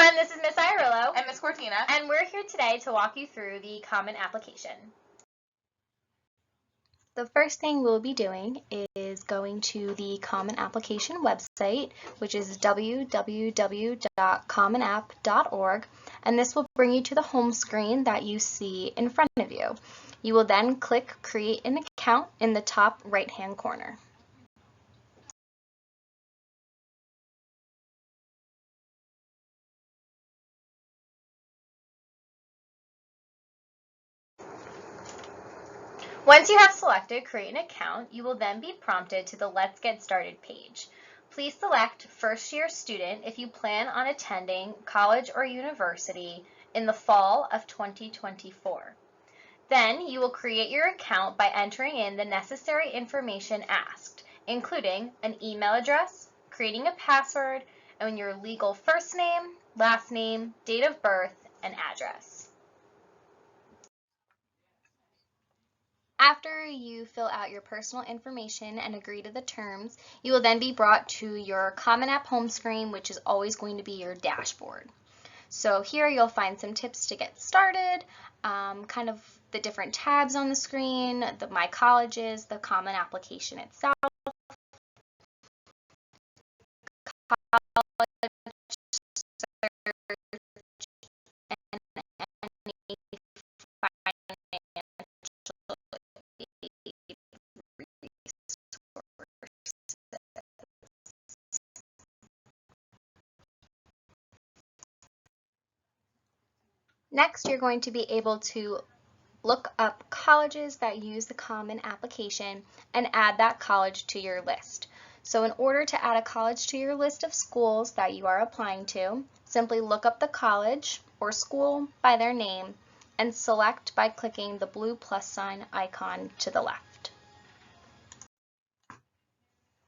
everyone, this is Miss Iorillo and Miss Cortina, and we're here today to walk you through the Common Application. The first thing we'll be doing is going to the Common Application website, which is www.commonapp.org, and this will bring you to the home screen that you see in front of you. You will then click Create an Account in the top right-hand corner. Once you have selected Create an Account, you will then be prompted to the Let's Get Started page. Please select First Year Student if you plan on attending college or university in the fall of 2024. Then you will create your account by entering in the necessary information asked, including an email address, creating a password, and your legal first name, last name, date of birth, and address. After you fill out your personal information and agree to the terms, you will then be brought to your Common App home screen, which is always going to be your dashboard. So here you'll find some tips to get started, kind of the different tabs on the screen, the My Colleges, the Common Application itself, Next, you're going to be able to look up colleges that use the Common Application and add that college to your list. So in order to add a college to your list of schools that you are applying to, simply look up the college or school by their name and select by clicking the blue plus sign icon to the left.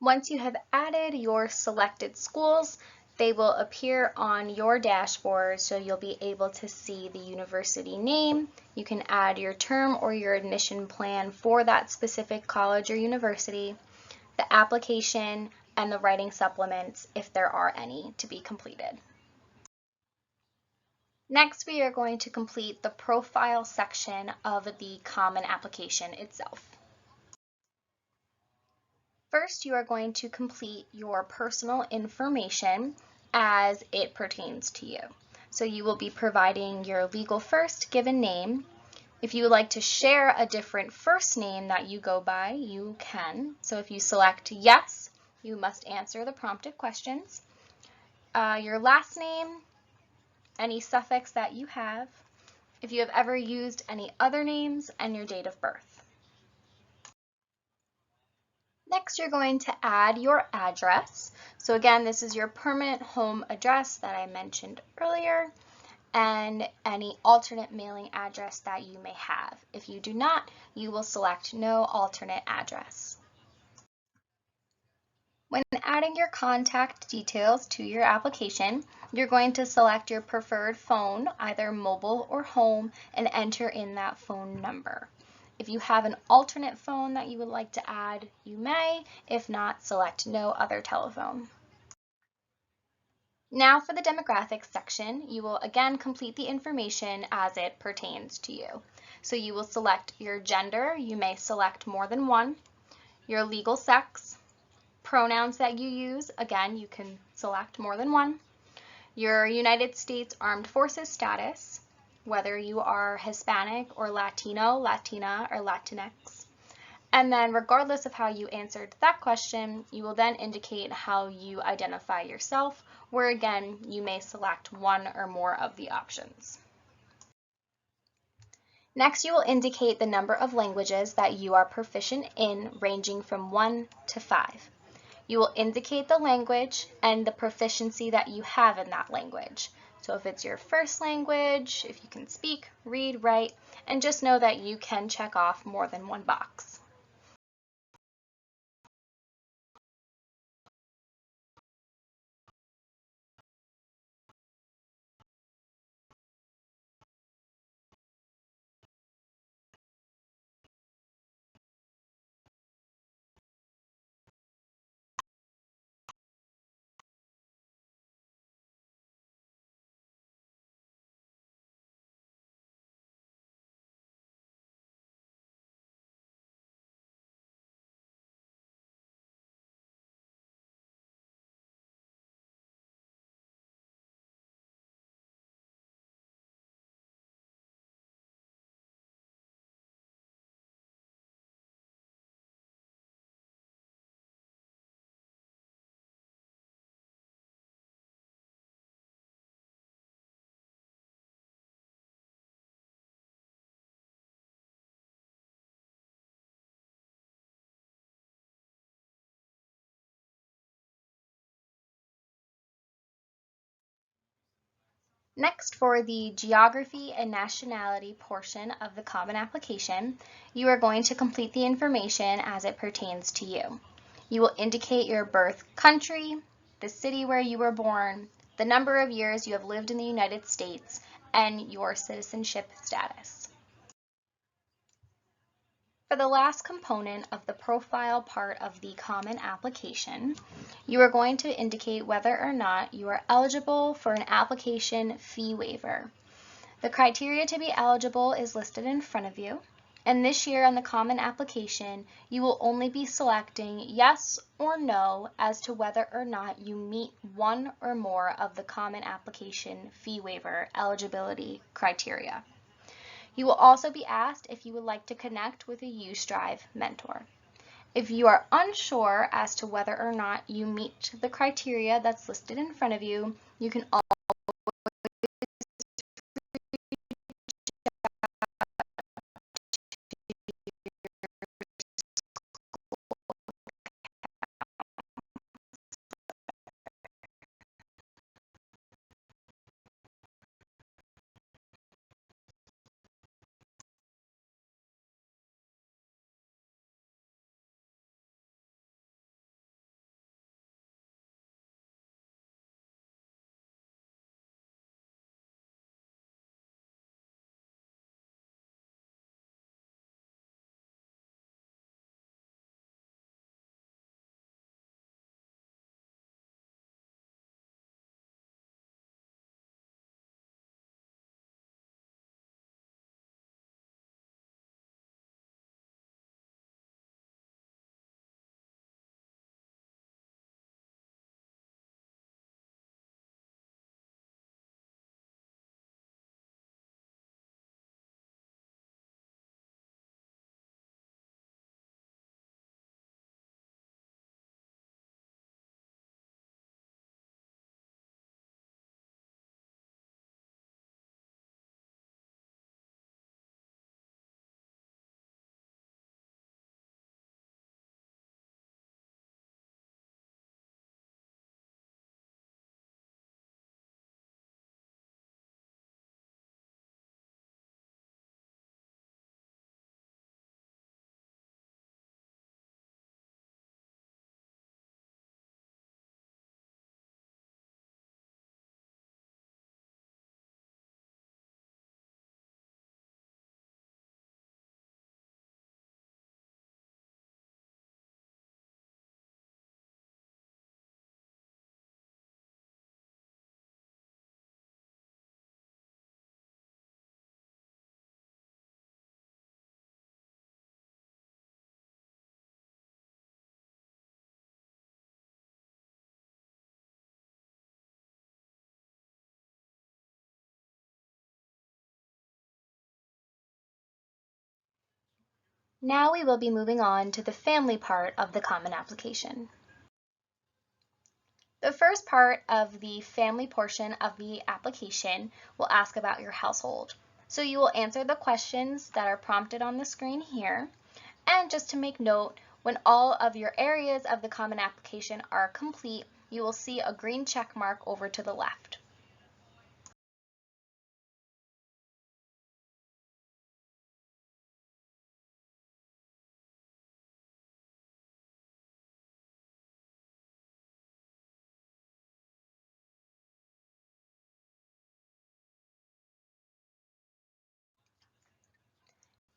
Once you have added your selected schools, they will appear on your dashboard, so you'll be able to see the university name. You can add your term or your admission plan for that specific college or university, the application, and the writing supplements if there are any to be completed. Next, we are going to complete the profile section of the Common Application itself. First, you are going to complete your personal information as it pertains to you. So you will be providing your legal first given name. If you would like to share a different first name that you go by, you can. So if you select yes, you must answer the prompted questions. Your last name, any suffix that you have, if you have ever used any other names, and your date of birth. Next, you're going to add your address. So again, this is your permanent home address that I mentioned earlier, and any alternate mailing address that you may have. If you do not, you will select no alternate address. When adding your contact details to your application, you're going to select your preferred phone, either mobile or home, and enter in that phone number. If you have an alternate phone that you would like to add, you may. If not, select no other telephone. Now for the demographics section, you will again complete the information as it pertains to you. So you will select your gender, you may select more than one, your legal sex, pronouns that you use, again you can select more than one, your United States Armed Forces status, whether you are Hispanic or Latino, Latina, or Latinx. And then regardless of how you answered that question, you will then indicate how you identify yourself, where again, you may select one or more of the options. Next, you will indicate the number of languages that you are proficient in, ranging from 1 to 5. You will indicate the language and the proficiency that you have in that language. So if it's your first language, if you can speak, read, write, and just know that you can check off more than one box. Next, for the geography and nationality portion of the Common Application, you are going to complete the information as it pertains to you. You will indicate your birth country, the city where you were born, the number of years you have lived in the United States, and your citizenship status. For the last component of the profile part of the Common Application, you are going to indicate whether or not you are eligible for an application fee waiver. The criteria to be eligible is listed in front of you, and this year on the Common Application, you will only be selecting yes or no as to whether or not you meet one or more of the Common Application fee waiver eligibility criteria. You will also be asked if you would like to connect with a UStrive mentor. If you are unsure as to whether or not you meet the criteria that's listed in front of you, you can always Now we will be moving on to the family part of the Common Application. The first part of the family portion of the application will ask about your household. So you will answer the questions that are prompted on the screen here. And just to make note, when all of your areas of the Common Application are complete, you will see a green check mark over to the left.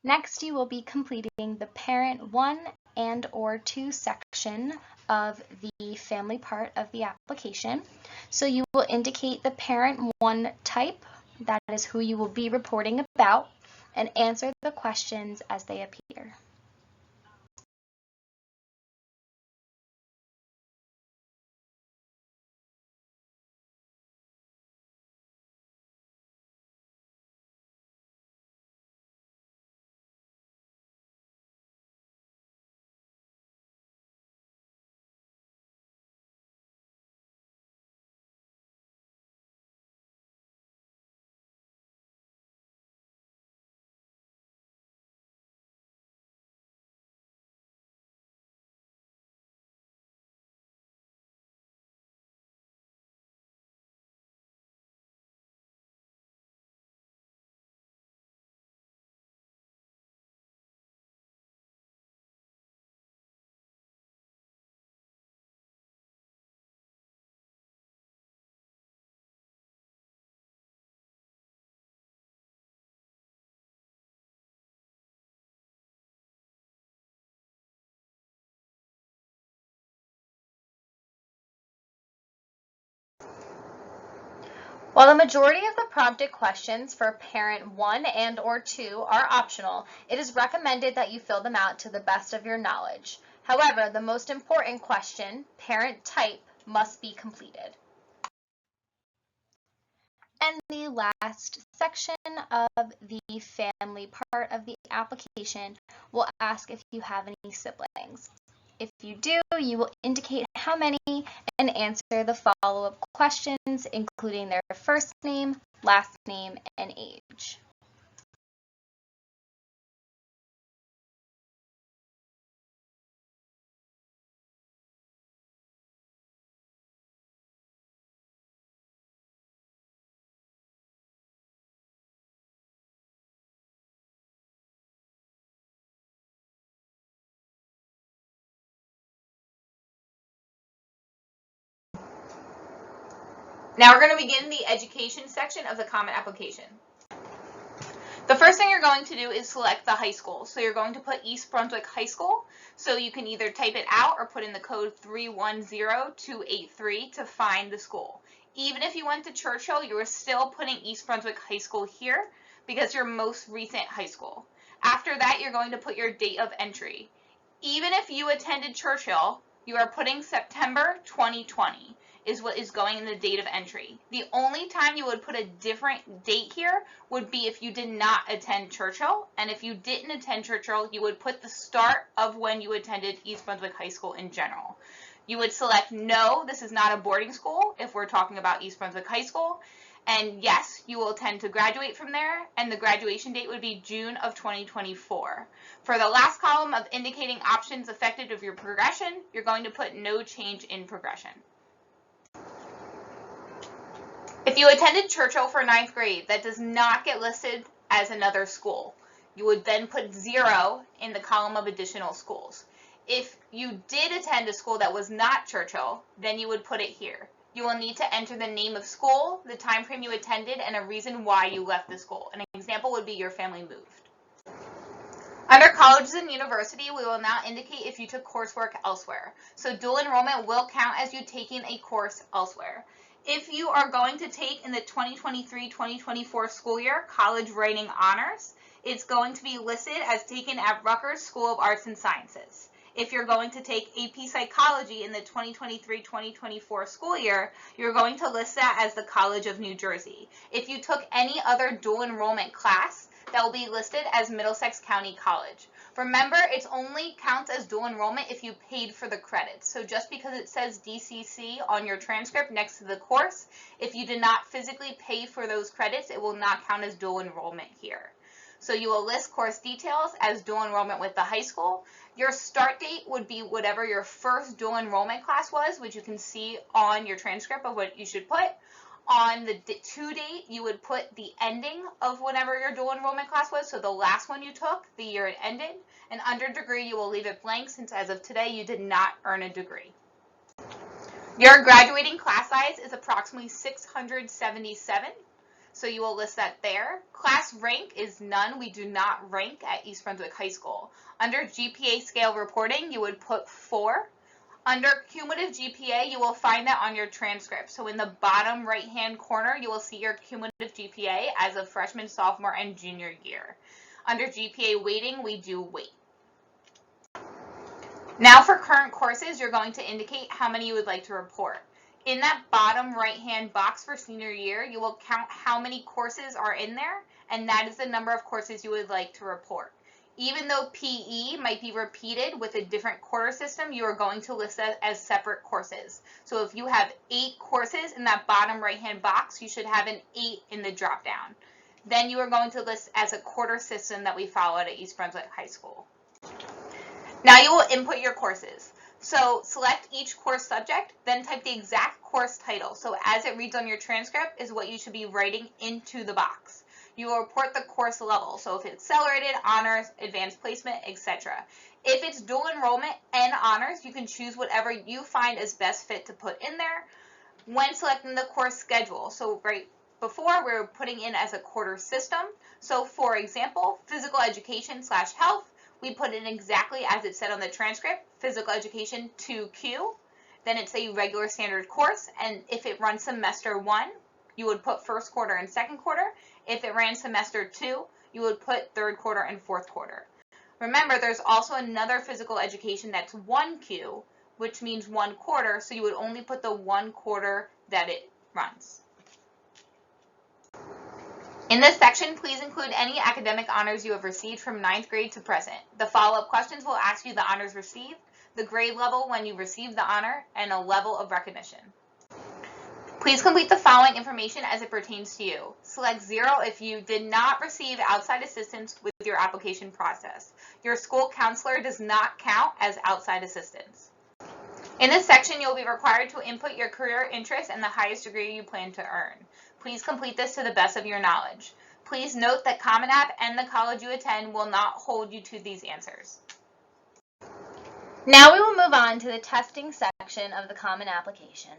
Next, you will be completing the Parent 1 and/or 2 section of the family part of the application. So you will indicate the Parent 1 type, that is who you will be reporting about, and answer the questions as they appear. While the majority of the prompted questions for parent 1 and/or 2 are optional, it is recommended that you fill them out to the best of your knowledge. However, the most important question, parent type, must be completed. And the last section of the family part of the application will ask if you have any siblings. If you do, you will indicate how many and answer the follow-up questions, including their first name, last name, and age. Now we're going to begin the education section of the Common Application. The first thing you're going to do is select the high school. So you're going to put East Brunswick High School. So you can either type it out or put in the code 310283 to find the school. Even if you went to Churchill, you are still putting East Brunswick High School here because your most recent high school. After that, you're going to put your date of entry. Even if you attended Churchill, you are putting September 2020 is what is going in the date of entry. The only time you would put a different date here would be if you did not attend Churchill, and if you didn't attend Churchill, you would put the start of when you attended East Brunswick High School in general. You would select no, this is not a boarding school if we're talking about East Brunswick High School, and yes, you will tend to graduate from there, and the graduation date would be June of 2024. For the last column of indicating options affected of your progression, you're going to put no change in progression. If you attended Churchill for 9th grade, that does not get listed as another school. You would then put 0 in the column of additional schools. If you did attend a school that was not Churchill, then you would put it here. You will need to enter the name of school, the time frame you attended, and a reason why you left the school. An example would be your family moved. Under colleges and university, we will now indicate if you took coursework elsewhere. So dual enrollment will count as you taking a course elsewhere. If you are going to take in the 2023-2024 school year college writing honors, it's going to be listed as taken at Rutgers School of Arts and Sciences. If you're going to take AP Psychology in the 2023-2024 school year, you're going to list that as the College of New Jersey. If you took any other dual enrollment class, that will be listed as Middlesex County College. Remember, it only counts as dual enrollment if you paid for the credits. So just because it says DCC on your transcript next to the course, if you did not physically pay for those credits, it will not count as dual enrollment here. So you will list course details as dual enrollment with the high school. Your start date would be whatever your first dual enrollment class was, which you can see on your transcript of what you should put. On the to date, you would put the ending of whatever your dual enrollment class was, so the last one you took, the year it ended. And under degree, you will leave it blank since as of today, you did not earn a degree. Your graduating class size is approximately 677, so you will list that there. Class rank is none. We do not rank at East Brunswick High School. Under GPA scale reporting, you would put 4. Under cumulative GPA, you will find that on your transcript. So in the bottom right-hand corner, you will see your cumulative GPA as of freshman, sophomore, and junior year. Under GPA weighting, we do weight. Now for current courses, you're going to indicate how many you would like to report. In that bottom right-hand box for senior year, you will count how many courses are in there, and that is the number of courses you would like to report. Even though PE might be repeated with a different quarter system, you are going to list that as separate courses. So if you have 8 courses in that bottom right-hand box, you should have an 8 in the drop-down. Then you are going to list as a quarter system that we followed at East Brunswick High School. Now you will input your courses. So select each course subject, then type the exact course title. So as it reads on your transcript is what you should be writing into the box. You will report the course level. So if it's accelerated, honors, advanced placement, etc. If it's dual enrollment and honors, you can choose whatever you find is best fit to put in there. When selecting the course schedule, so right before we're putting in as a quarter system. So for example, physical education / health, we put in exactly as it said on the transcript, physical education 2Q. Then it's a regular standard course, and if it runs semester 1, you would put first quarter and second quarter. If it ran semester 2, you would put third quarter and fourth quarter. Remember, there's also another physical education that's 1Q, which means 1 quarter, so you would only put the 1 quarter that it runs. In this section, please include any academic honors you have received from 9th grade to present. The follow-up questions will ask you the honors received, the grade level when you received the honor, and a level of recognition. Please complete the following information as it pertains to you. Select 0 if you did not receive outside assistance with your application process. Your school counselor does not count as outside assistance. In this section, you'll be required to input your career interests and the highest degree you plan to earn. Please complete this to the best of your knowledge. Please note that CommonApp and the college you attend will not hold you to these answers. Now we will move on to the testing section of the Common Application.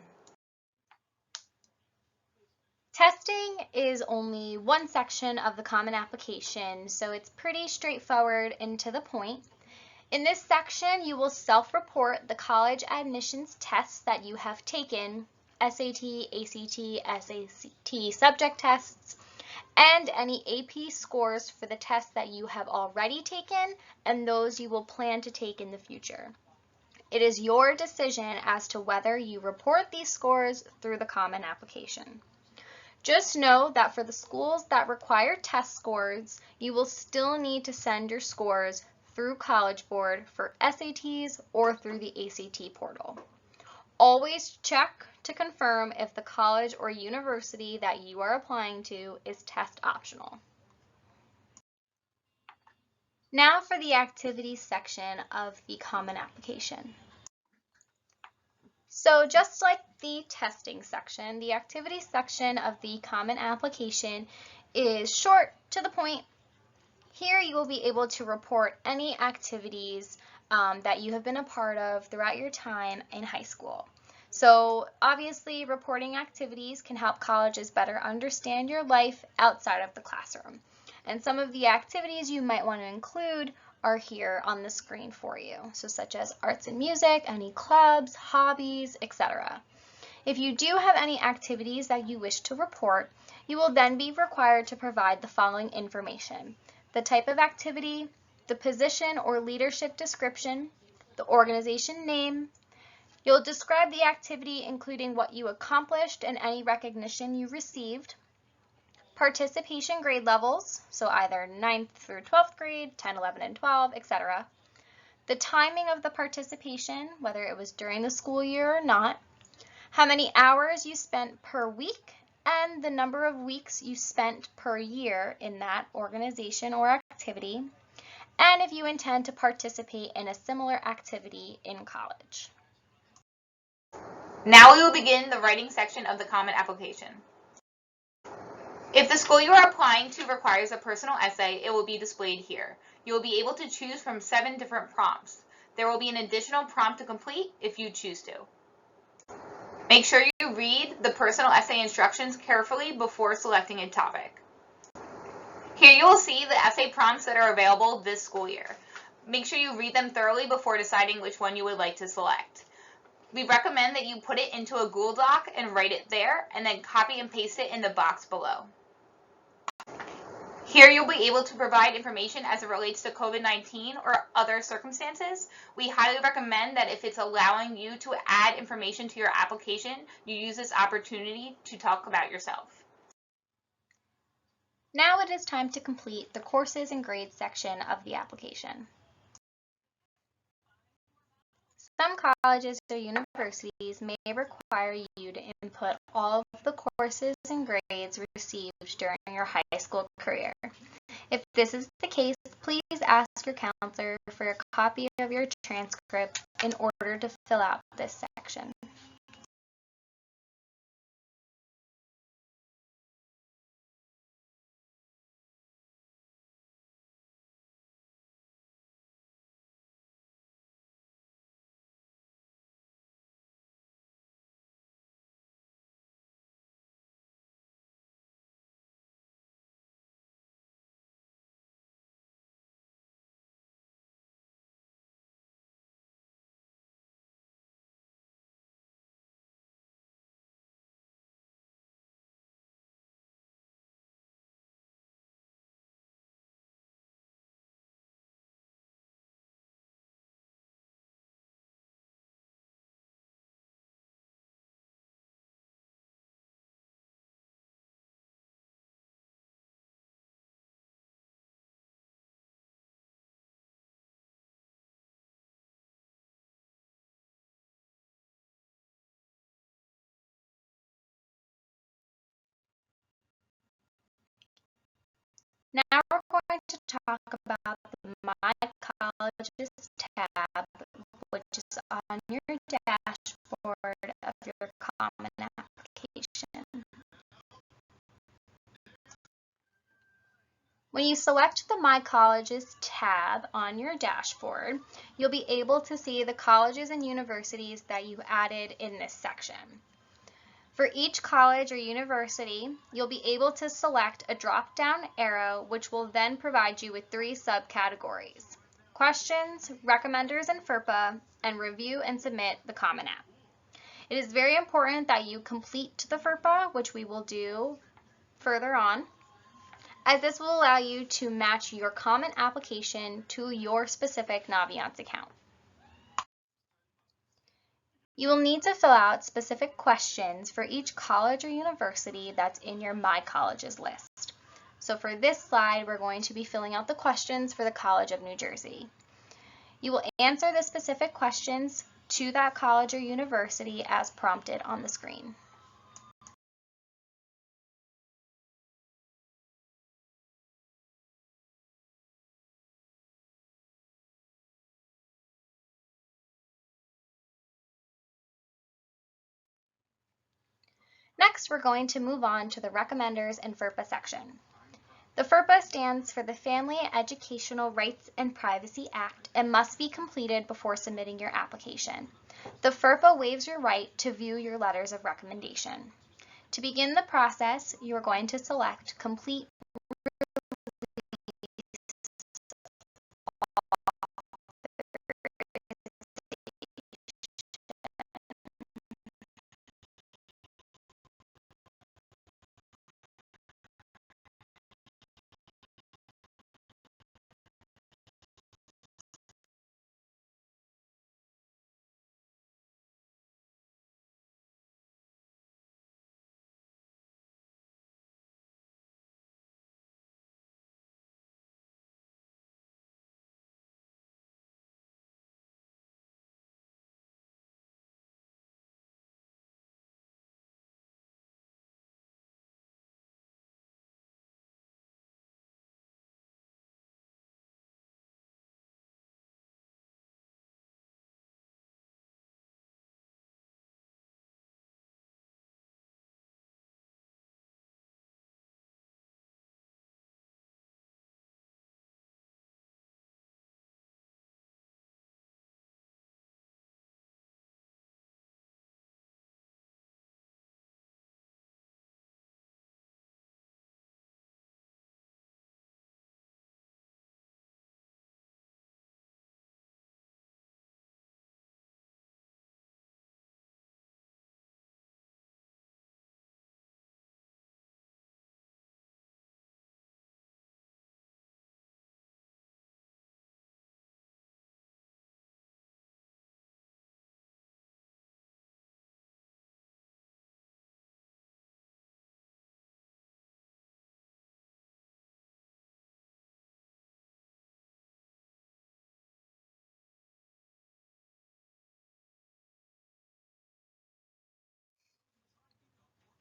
Testing is only one section of the Common Application, so it's pretty straightforward and to the point. In this section, you will self-report the college admissions tests that you have taken, SAT, ACT, SAT subject tests, and any AP scores for the tests that you have already taken and those you will plan to take in the future. It is your decision as to whether you report these scores through the Common Application. Just know that for the schools that require test scores, you will still need to send your scores through College Board for SATs or through the ACT portal. Always check to confirm if the college or university that you are applying to is test optional. Now for the activities section of the Common Application. So just like the testing section, the activities section of the Common Application is short, to the point. Here you will be able to report any activities that you have been a part of throughout your time in high school. So obviously reporting activities can help colleges better understand your life outside of the classroom. And some of the activities you might want to include are here on the screen for you, so such as arts and music, any clubs, hobbies, etc. If you do have any activities that you wish to report, you will then be required to provide the following information: the type of activity, the position or leadership description, the organization name. You'll describe the activity including what you accomplished and any recognition you received, participation grade levels, so either 9th through 12th grade, 10, 11, and 12, etc. The timing of the participation, whether it was during the school year or not, how many hours you spent per week, and the number of weeks you spent per year in that organization or activity, and if you intend to participate in a similar activity in college. Now we will begin the writing section of the Common Application. If the school you are applying to requires a personal essay, it will be displayed here. You will be able to choose from 7 different prompts. There will be an additional prompt to complete if you choose to. Make sure you read the personal essay instructions carefully before selecting a topic. Here you will see the essay prompts that are available this school year. Make sure you read them thoroughly before deciding which one you would like to select. We recommend that you put it into a Google Doc and write it there, and then copy and paste it in the box below. Here you'll be able to provide information as it relates to COVID-19 or other circumstances. We highly recommend that if it's allowing you to add information to your application, you use this opportunity to talk about yourself. Now it is time to complete the courses and grades section of the application. Some colleges or universities may require you to input all of the courses and grades received during your high school career. If this is the case, please ask your counselor for a copy of your transcript in order to fill out this section. Now we're going to talk about the My Colleges tab, which is on your dashboard of your Common application. When you select the My Colleges tab on your dashboard, you'll be able to see the colleges and universities that you added in this section. For each college or university, you'll be able to select a drop-down arrow, which will then provide you with 3 subcategories: questions, recommenders and FERPA, and review and submit the Common App. It is very important that you complete the FERPA, which we will do further on, as this will allow you to match your Common application to your specific Naviance account. You will need to fill out specific questions for each college or university that's in your My Colleges list. So for this slide, we're going to be filling out the questions for the College of New Jersey. You will answer the specific questions to that college or university as prompted on the screen. Next, we're going to move on to the Recommenders and FERPA section. The FERPA stands for the Family Educational Rights and Privacy Act and must be completed before submitting your application. The FERPA waives your right to view your letters of recommendation. To begin the process, you are going to select Complete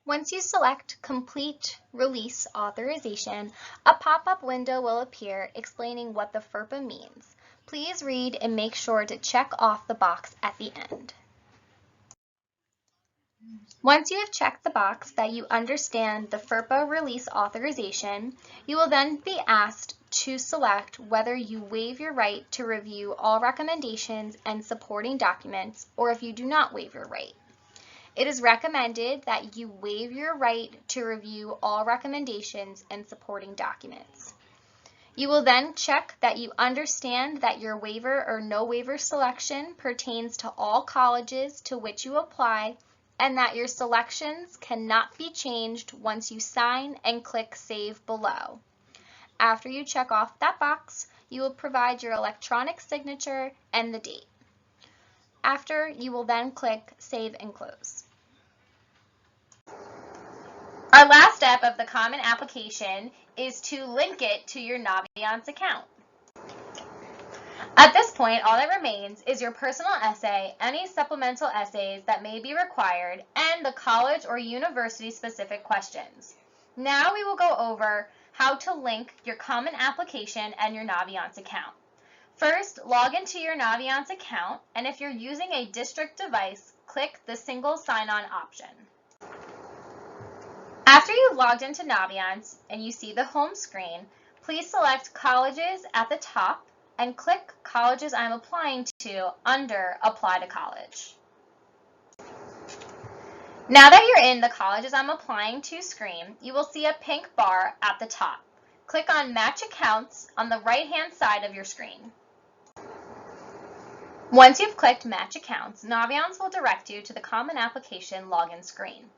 Once you select Complete Release Authorization, a pop-up window will appear explaining what the FERPA means. Please read and make sure to check off the box at the end. Once you have checked the box that you understand the FERPA Release Authorization, you will then be asked to select whether you waive your right to review all recommendations and supporting documents, or if you do not waive your right. It is recommended that you waive your right to review all recommendations and supporting documents. You will then check that you understand that your waiver or no waiver selection pertains to all colleges to which you apply, and that your selections cannot be changed once you sign and click Save below. After you check off that box, you will provide your electronic signature and the date. After, you will then click Save and Close. Our last step of the Common application is to link it to your Naviance account. At this point, all that remains is your personal essay, any supplemental essays that may be required, and the college or university specific questions. Now we will go over how to link your Common Application and your Naviance account. First, log into your Naviance account, and if you're using a district device, click the single sign-on option. After you've logged into Naviance and you see the home screen, please select Colleges at the top and click Colleges I'm applying to under Apply to College. Now that you're in the Colleges I'm applying to screen, you will see a pink bar at the top. Click on Match Accounts on the right-hand side of your screen. Once you've clicked Match Accounts, Naviance will direct you to the Common Application login screen.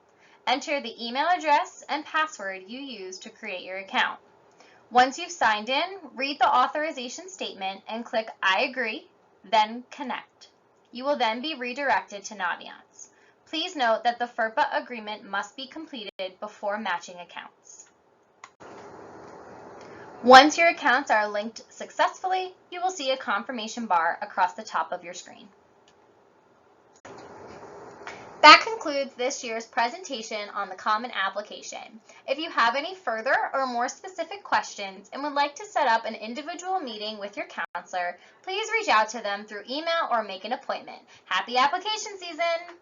Enter the email address and password you used to create your account. Once you've signed in, read the authorization statement and click I agree, then connect. You will then be redirected to Naviance. Please note that the FERPA agreement must be completed before matching accounts. Once your accounts are linked successfully, you will see a confirmation bar across the top of your screen. That concludes this year's presentation on the Common Application. If you have any further or more specific questions and would like to set up an individual meeting with your counselor, please reach out to them through email or make an appointment. Happy application season!